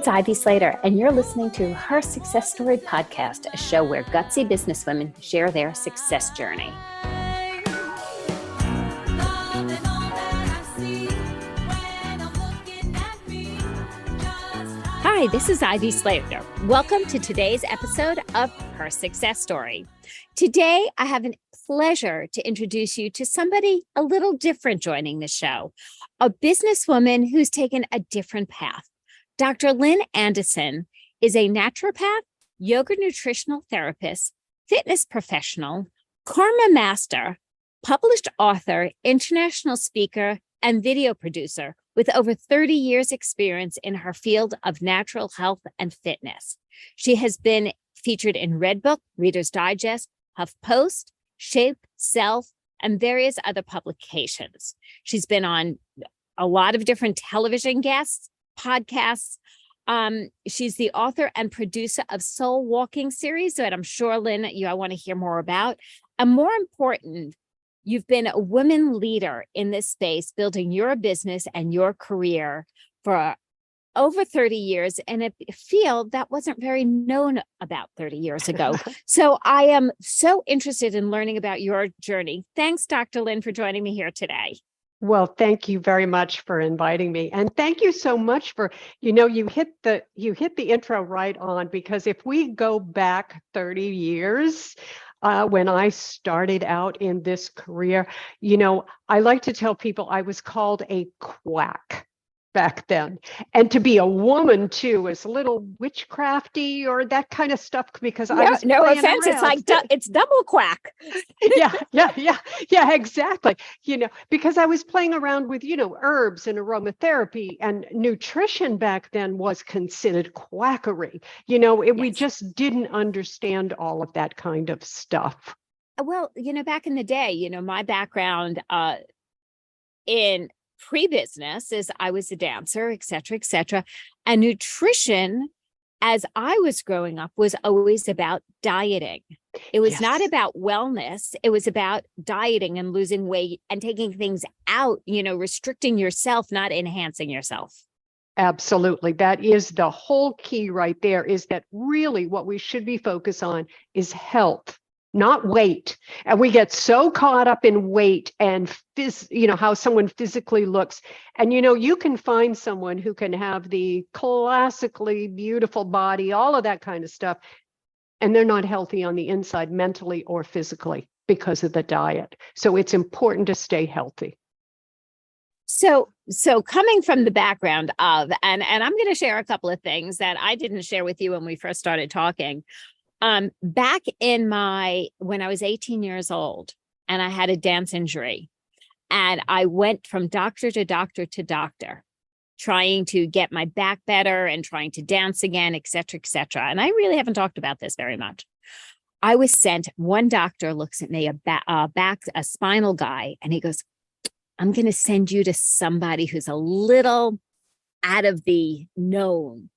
It's Ivy Slater, and you're listening to Her Success Story podcast, a show where gutsy businesswomen share their success journey. Hi, this is Ivy Slater. Welcome to today's episode of Her Success Story. Today, I have a pleasure to introduce you to somebody a little different joining the show, a businesswoman who's taken a different path. Dr. Lynn Anderson is a naturopath, yoga nutritional therapist, fitness professional, karma master, published author, international speaker, and video producer with over 30 years experience in her field of natural health and fitness. She has been featured in Redbook, Reader's Digest, HuffPost, Shape, Self, and various other publications. She's been on a lot of different television guests, podcasts. She's the author and producer of Soul Walking series that I'm sure, Lynn, I want to hear more about. And more important, you've been a women leader in this space, building your business and your career for over 30 years in a field that wasn't very known about 30 years ago. So I am so interested in learning about your journey. Thanks, Dr. Lynn, for joining me here today. Well, thank you very much for inviting me. And thank you so much for, you hit the intro right on, because if we go back 30 years, when I started out in this career, I like to tell people I was called a quack back then. And to be a woman too is a little witchcrafty or that kind of stuff, because I was no offense, around. it's like it's double quack. yeah, exactly. Because I was playing around with, herbs and aromatherapy, and nutrition back then was considered quackery. We just didn't understand all of that kind of stuff. Well, back in the day, my background in pre-business is I was a dancer, et cetera, and nutrition as I was growing up was always about dieting. It was not about wellness. It was about dieting and losing weight and taking things out, restricting yourself, not enhancing yourself. Absolutely. That is the whole key right there, is that really what we should be focused on is health, not weight. And we get so caught up in weight and how someone physically looks. And you can find someone who can have the classically beautiful body, all of that kind of stuff, and they're not healthy on the inside, mentally or physically, because of the diet. So it's important to stay healthy. So coming from the background of, and I'm going to share a couple of things that I didn't share with you when we first started talking. Back in when I was 18 years old and I had a dance injury, and I went from doctor to doctor to doctor, trying to get my back better and trying to dance again, et cetera. And I really haven't talked about this very much. I was sent, one doctor looks at me, a spinal guy, and he goes, I'm going to send you to somebody who's a little out of the known.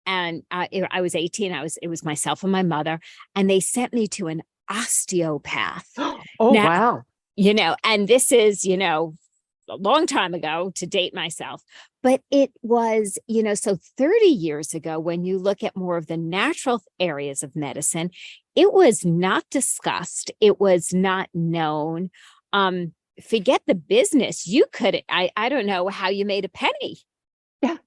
And I was 18. It was myself and my mother, and they sent me to an osteopath. Wow. And this is, a long time ago, to date myself, but it was, so 30 years ago, when you look at more of the natural areas of medicine, it was not discussed. It was not known. Forget the business. You could, I don't know how you made a penny.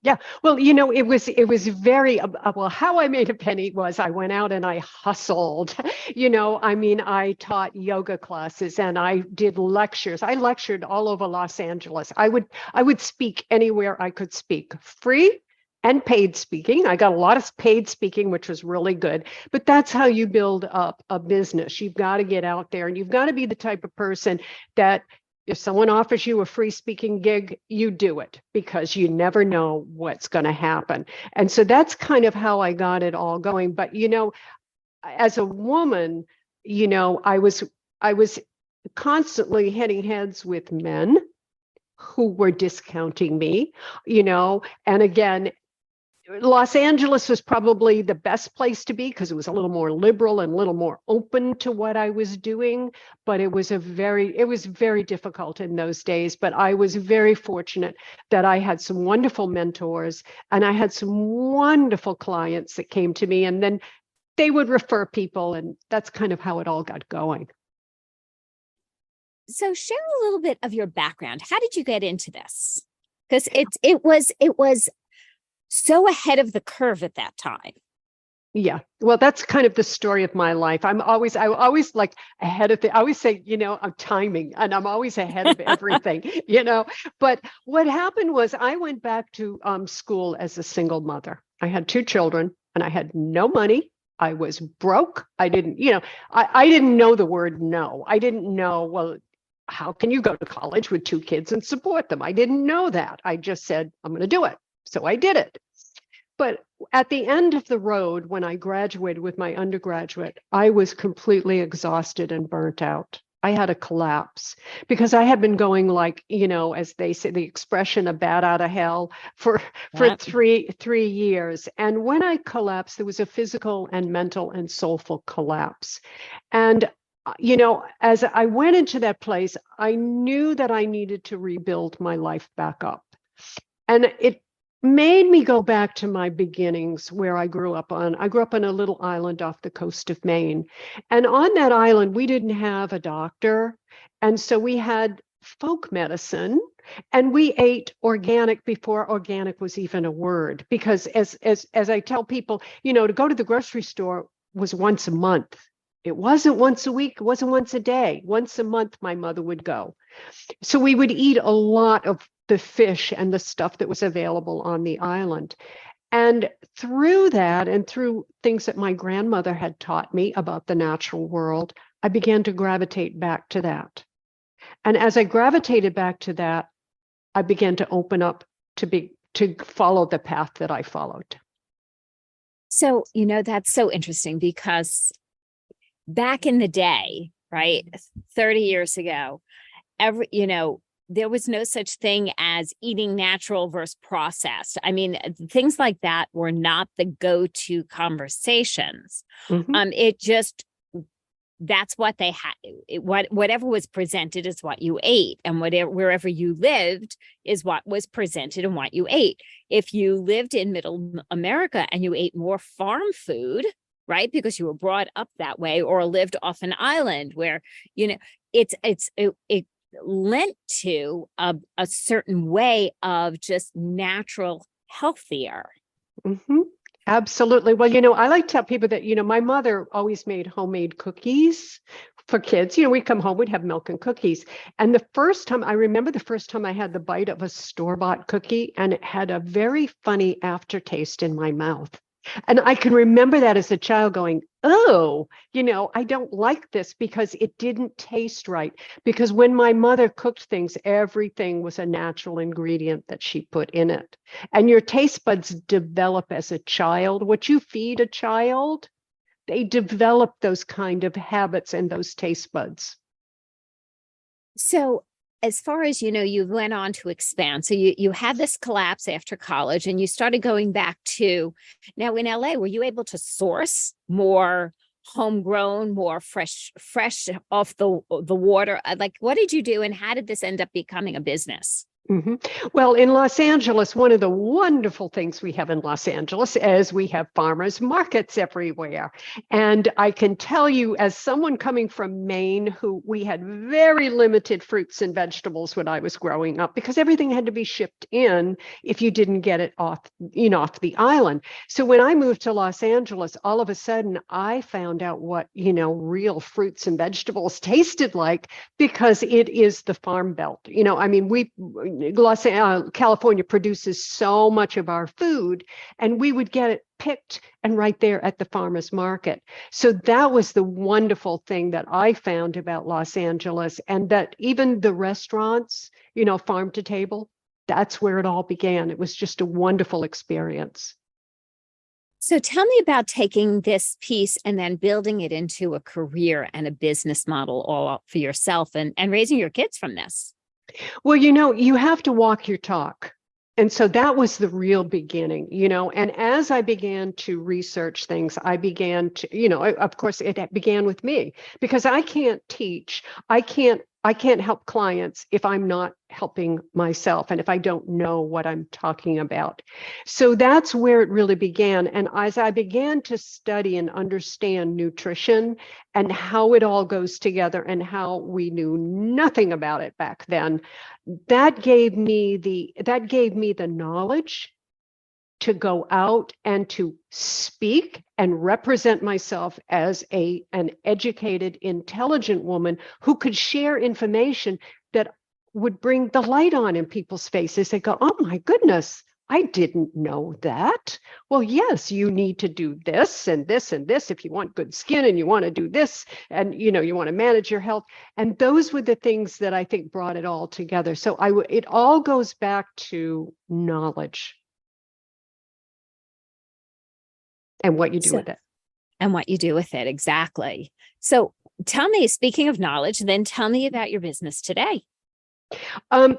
Yeah. Well, it was very, well, how I made a penny was I went out and I hustled. I taught yoga classes and I did lectures. I lectured all over Los Angeles. I would speak anywhere I could speak, free and paid speaking. I got a lot of paid speaking, which was really good. But that's how you build up a business. You've got to get out there, and you've got to be the type of person that if someone offers you a free speaking gig, you do it, because you never know what's going to happen. And so that's kind of how I got it all going. But, as a woman, I was constantly hitting heads with men who were discounting me, and again, Los Angeles was probably the best place to be because it was a little more liberal and a little more open to what I was doing. But it was very difficult in those days. But I was very fortunate that I had some wonderful mentors and I had some wonderful clients that came to me, and then they would refer people, and that's kind of how it all got going. So share a little bit of your background. How did you get into this? Because it was so ahead of the curve at that time. Yeah. Well, that's kind of the story of my life. I always like ahead of I always say, I'm timing and I'm always ahead of everything, But what happened was I went back to school as a single mother. I had two children and I had no money. I was broke. I didn't, I didn't know the word no. I didn't know, well, how can you go to college with two kids and support them? I didn't know that. I just said, I'm going to do it. So I did it. But at the end of the road, when I graduated with my undergraduate, I was completely exhausted and burnt out. I had a collapse because I had been going like, as they say, the expression "a bat out of hell" for Yep. three years. And when I collapsed, there was a physical and mental and soulful collapse. And as I went into that place, I knew that I needed to rebuild my life back up. And it made me go back to my beginnings where I grew up on. I grew up on a little island off the coast of Maine. And on that island, we didn't have a doctor. And so we had folk medicine and we ate organic before organic was even a word. Because as I tell people, to go to the grocery store was once a month. It wasn't once a week. It wasn't once a day. Once a month, my mother would go. So we would eat a lot of the fish and the stuff that was available on the island. And through that, and through things that my grandmother had taught me about the natural world, I began to gravitate back to that. And as I gravitated back to that, I began to open up to follow the path that I followed. So, that's so interesting because back in the day, right, 30 years ago, there was no such thing as eating natural versus processed. I mean, things like that were not the go-to conversations. Mm-hmm. That's what they had. Whatever was presented is what you ate, and wherever you lived is what was presented and what you ate. If you lived in Middle America and you ate more farm food, right, because you were brought up that way, or lived off an island where it lent to a certain way of just natural, healthier. Mm-hmm. Absolutely. Well, I like to tell people that, my mother always made homemade cookies for kids. We'd come home, we'd have milk and cookies. And I remember the first time I had the bite of a store-bought cookie, and it had a very funny aftertaste in my mouth. And I can remember that as a child going, oh, I don't like this because it didn't taste right. Because when my mother cooked things, everything was a natural ingredient that she put in it. And your taste buds develop as a child. What you feed a child, they develop those kind of habits and those taste buds. So as far as, you went on to expand. So you had this collapse after college and you started going back to, now in LA, were you able to source more homegrown, more fresh off the water? Like, what did you do and how did this end up becoming a business? Mm-hmm. Well, in Los Angeles, one of the wonderful things we have in Los Angeles is we have farmers markets everywhere. And I can tell you, as someone coming from Maine, who we had very limited fruits and vegetables when I was growing up, because everything had to be shipped in if you didn't get it off the island. So when I moved to Los Angeles, all of a sudden I found out what, real fruits and vegetables tasted like, because it is the farm belt. California produces so much of our food, and we would get it picked and right there at the farmer's market. So that was the wonderful thing that I found about Los Angeles, and that even the restaurants, farm to table, that's where it all began. It was just a wonderful experience. So tell me about taking this piece and then building it into a career and a business model all for yourself and raising your kids from this. Well, you have to walk your talk. And so that was the real beginning, and as I began to research things, I began to, of course, it began with me, because I can't teach, I can't help clients if I'm not helping myself and if I don't know what I'm talking about. So that's where it really began. And as I began to study and understand nutrition and how it all goes together and how we knew nothing about it back then, that gave me the knowledge to go out and to speak and represent myself as an educated, intelligent woman who could share information that would bring the light on in people's faces. They go, oh my goodness, I didn't know that. Well, yes, you need to do this and this and this if you want good skin, and you want to do this, and you want to manage your health. And those were the things that I think brought it all together. So it all goes back to knowledge and what you do with it. And what you do with it, exactly. So tell me, speaking of knowledge, then tell me about your business today.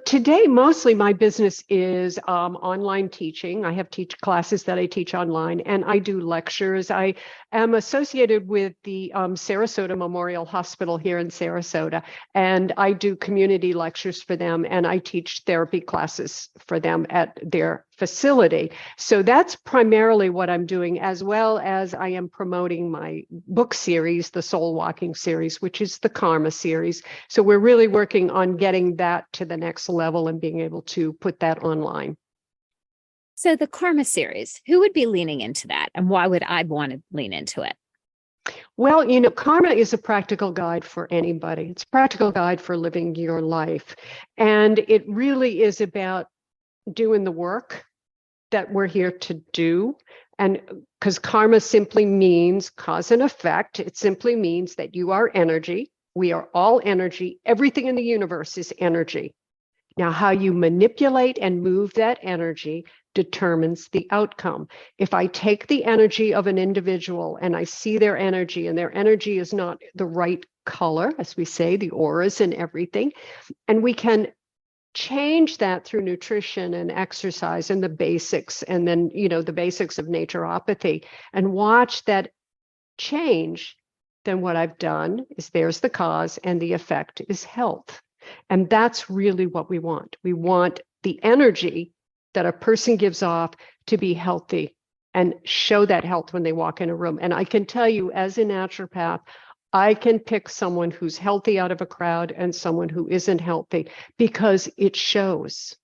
Today, mostly my business is online teaching. I have classes that I teach online, and I do lectures. I am associated with the Sarasota Memorial Hospital here in Sarasota, and I do community lectures for them, and I teach therapy classes for them at their facility. So that's primarily what I'm doing, as well as I am promoting my book series, the Soul Walking series, which is the Karma series. So we're really working on getting that to the next level and being able to put that online. So the Karma series, who would be leaning into that, and why would I want to lean into it? Well, karma is a practical guide for anybody. It's a practical guide for living your life. And it really is about doing the work that we're here to do. And because karma simply means cause and effect, it simply means that you are energy. We are all energy. Everything in the universe is energy. Now, how you manipulate and move that energy determines the outcome. If I take the energy of an individual and I see their energy, and their energy is not the right color, as we say, the auras and everything, and we can change that through nutrition and exercise and the basics, and then the basics of naturopathy, and watch that change, then what I've done is there's the cause, and the effect is health. And that's really what we want. We want the energy that a person gives off to be healthy and show that health when they walk in a room. And I can tell you, as a naturopath, I can pick someone who's healthy out of a crowd and someone who isn't healthy, because it shows.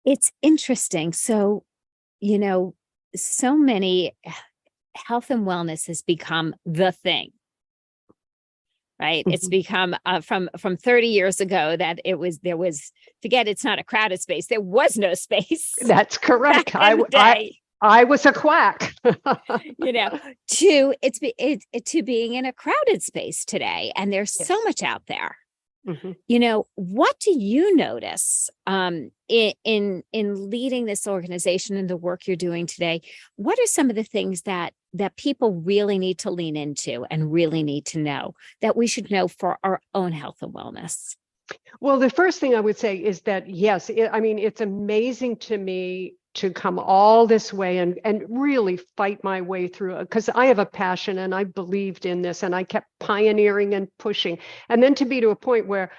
It's interesting. So, so many health and wellness has become the thing, right? It's become from 30 years ago that there was, forget it's not a crowded space. There was no space. That's correct. I was a quack. to being in a crowded space today. And there's so much out there. What do you notice in leading this organization and the work you're doing today? What are some of the things that people really need to lean into and really need to know, that we should know for our own health and wellness? Well, the first thing I would say is that, yes, it's amazing to me to come all this way and really fight my way through it, because I have a passion and I believed in this and I kept pioneering and pushing. And then to be to a point where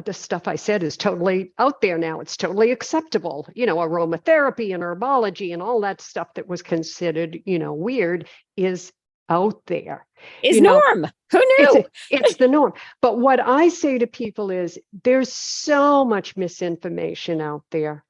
the stuff I said is totally out there now. It's totally acceptable. Aromatherapy and herbology and all that stuff that was considered, weird is out there. Is norm. Who knew? It's the norm. But what I say to people is there's so much misinformation out there.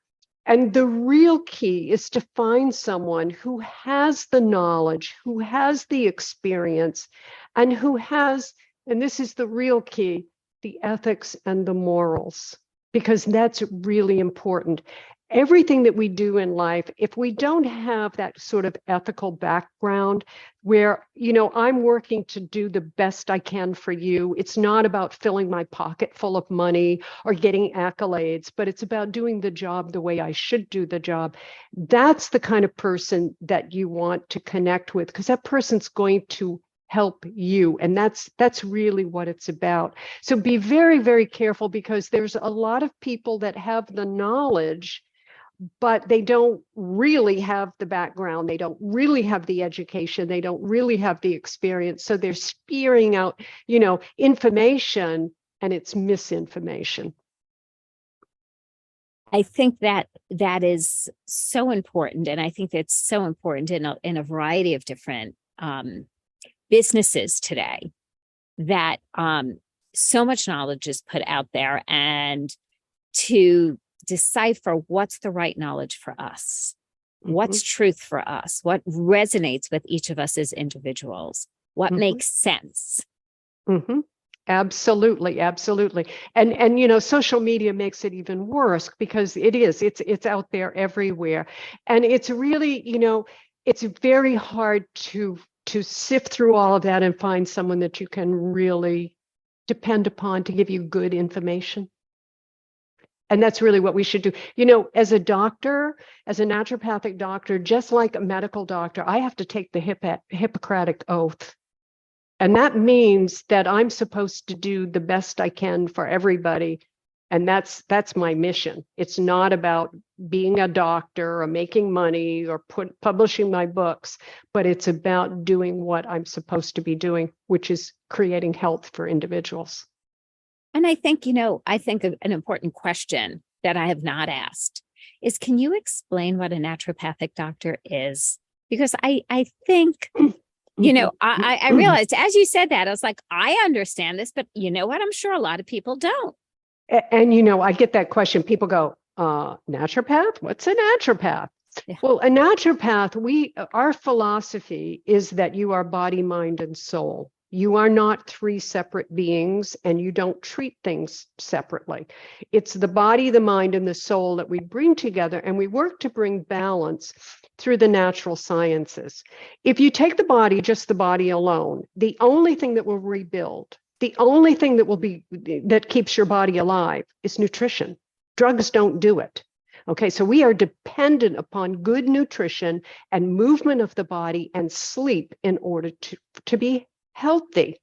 And the real key is to find someone who has the knowledge, who has the experience, and who has, and this is the real key, the ethics and the morals, because that's really important. Everything that we do in life, if we don't have that sort of ethical background where, I'm working to do the best I can for you. It's not about filling my pocket full of money or getting accolades, but it's about doing the job the way I should do the job. That's the kind of person that you want to connect with, because that person's going to help you. And that's really what it's about. So be very, very careful, because there's a lot of people that have the knowledge, but they don't really have the background. They don't really have the education. They don't really have the experience. So they're spewing out, information, and it's misinformation. I think that is so important. And I think that's so important in a variety of different businesses today, that so much knowledge is put out there, and to decipher what's the right knowledge for us, what's truth for us, what resonates with each of us as individuals, what makes sense. Absolutely, absolutely. And social media makes it even worse, because it's out there everywhere. And it's really, it's very hard to sift through all of that and find someone that you can really depend upon to give you good information. And that's really what we should do. As a doctor, as a naturopathic doctor, just like a medical doctor, I have to take the Hippocratic Oath. And that means that I'm supposed to do the best I can for everybody. And that's my mission. It's not about being a doctor or making money or publishing my books, but it's about doing what I'm supposed to be doing, which is creating health for individuals. And I think, an important question that I have not asked is, can you explain what a naturopathic doctor is? Because I think, I realized as you said that, I was like, I understand this, but you know what? I'm sure a lot of people don't. And, I get that question. People go, naturopath? What's a naturopath? Yeah. Well, a naturopath, our philosophy is that you are body, mind, and soul. You are not three separate beings, and you don't treat things separately. It's the body, the mind, and the soul that we bring together, and we work to bring balance through the natural sciences. If you take the body, just the body alone, the only thing that will rebuild, the only thing that keeps your body alive is nutrition. Drugs don't do it. Okay, so we are dependent upon good nutrition and movement of the body and sleep in order to be healthy.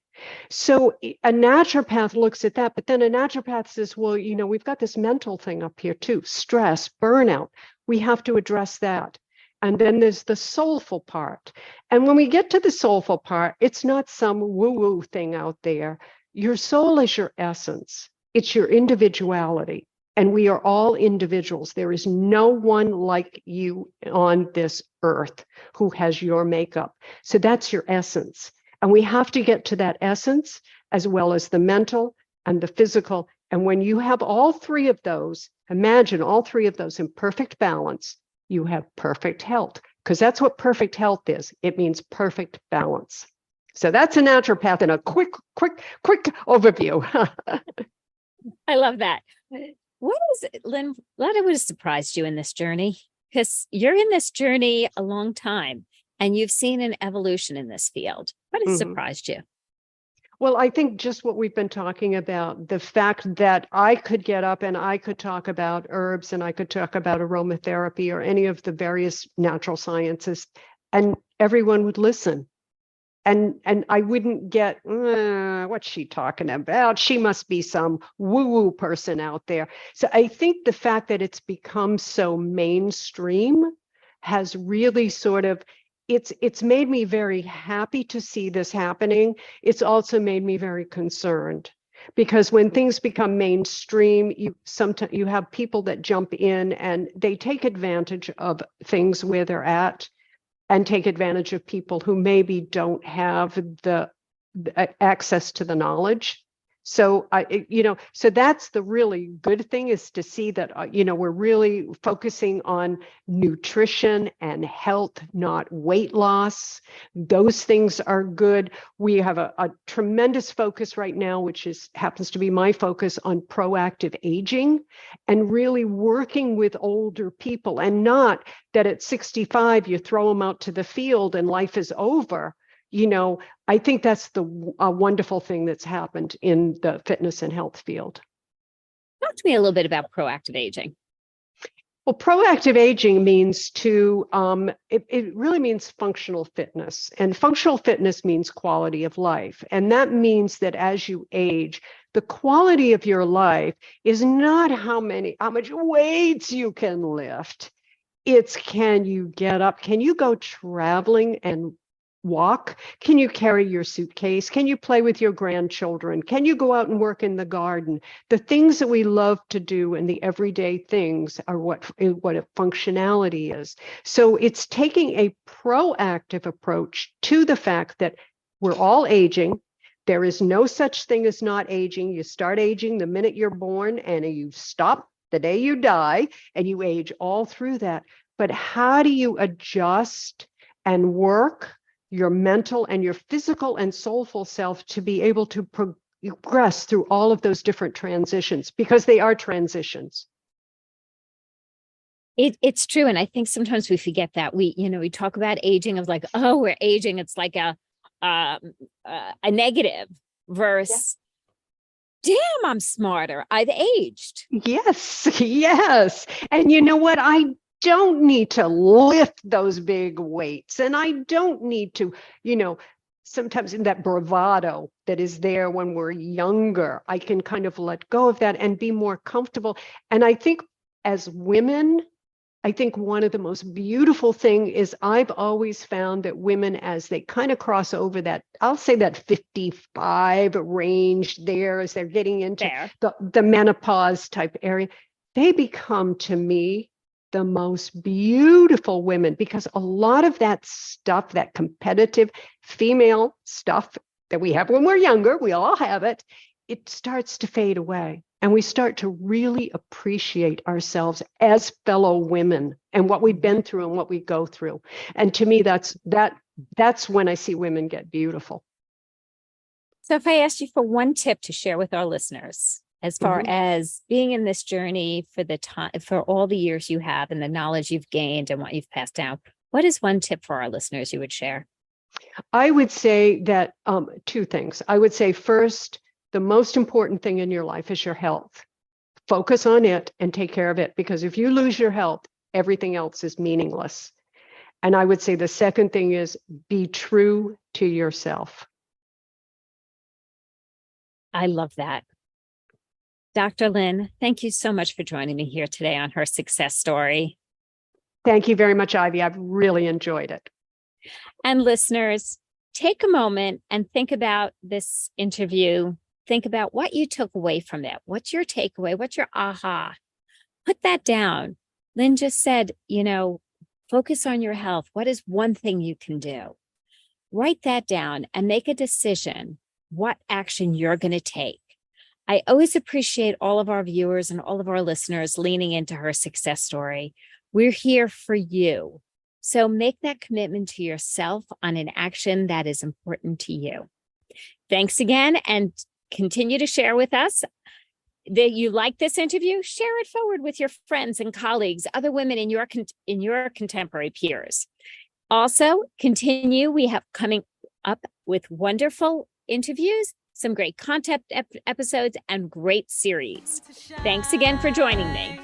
So a naturopath looks at that, but then a naturopath says, well, we've got this mental thing up here too, stress, burnout. We have to address that. And then there's the soulful part. And when we get to the soulful part, it's not some woo-woo thing out there. Your soul is your essence. It's your individuality. And we are all individuals. There is no one like you on this earth who has your makeup. So that's your essence. And we have to get to that essence, as well as the mental and the physical. And when you have all three of those, imagine all three of those in perfect balance, you have perfect health, because that's what perfect health is. It means perfect balance. So that's a naturopath in a quick overview. I love that. Lynn, what would have surprised you in this journey? Because you're in this journey a long time, and you've seen an evolution in this field. What has surprised you? Well, I think just what we've been talking about, the fact that I could get up and I could talk about herbs, and I could talk about aromatherapy or any of the various natural sciences, and everyone would listen. And I wouldn't get, what's she talking about? She must be some woo-woo person out there. So I think the fact that it's become so mainstream has really sort of, it's made me very happy to see this happening. It's also made me very concerned, because when things become mainstream, sometimes you have people that jump in and they take advantage of things where they're at, and take advantage of people who maybe don't have the access to the knowledge. So so that's the really good thing, is to see that, we're really focusing on nutrition and health, not weight loss. Those things are good. We have a tremendous focus right now, which happens to be my focus, on proactive aging, and really working with older people, and not that at 65, you throw them out to the field and life is over. I think that's the wonderful thing that's happened in the fitness and health field. Talk to me a little bit about proactive aging. Well, proactive aging means it really means functional fitness. And functional fitness means quality of life. And that means that as you age, the quality of your life is not how much weights you can lift. It's, can you get up? Can you go traveling and walk? Can you carry your suitcase? Can you play with your grandchildren? Can you go out and work in the garden? The things that we love to do and the everyday things are what a functionality is. So it's taking a proactive approach to the fact that we're all aging. There is no such thing as not aging. You start aging the minute you're born and you stop the day you die, and you age all through that. But how do you adjust and work your mental and your physical and soulful self to be able to progress through all of those different transitions, because they are transitions? It's true. And I think sometimes we forget that. We talk about aging of like, oh, we're aging. It's like a negative versus, damn, I'm smarter. I've aged. Yes, yes. And you know what? I don't need to lift those big weights. And I don't need to, sometimes in that bravado that is there when we're younger, I can kind of let go of that and be more comfortable. And I think as women, I think one of the most beautiful thing is I've always found that women, as they kind of cross over that, I'll say that 55 range there, as they're getting into the menopause type area, they become, to me, the most beautiful women, because a lot of that stuff, that competitive female stuff that we have when we're younger, we all have it, it starts to fade away. And we start to really appreciate ourselves as fellow women and what we've been through and what we go through. And to me, that's when I see women get beautiful. So if I asked you for one tip to share with our listeners, as far as being in this journey for all the years you have and the knowledge you've gained and what you've passed down, what is one tip for our listeners you would share? I would say that two things. I would say first, the most important thing in your life is your health. Focus on it and take care of it, because if you lose your health, everything else is meaningless. And I would say the second thing is be true to yourself. I love that. Dr. Lynn, thank you so much for joining me here today on Her Success Story. Thank you very much, Ivy. I've really enjoyed it. And listeners, take a moment and think about this interview. Think about what you took away from it. What's your takeaway? What's your aha? Put that down. Lynn just said, focus on your health. What is one thing you can do? Write that down and make a decision what action you're going to take. I always appreciate all of our viewers and all of our listeners leaning into Her Success Story. We're here for you. So make that commitment to yourself on an action that is important to you. Thanks again, and continue to share with us that you like this interview. Share it forward with your friends and colleagues, other women in your contemporary peers. Also, continue. We have coming up with wonderful interviews, some great content episodes, and great series. Thanks again for joining me.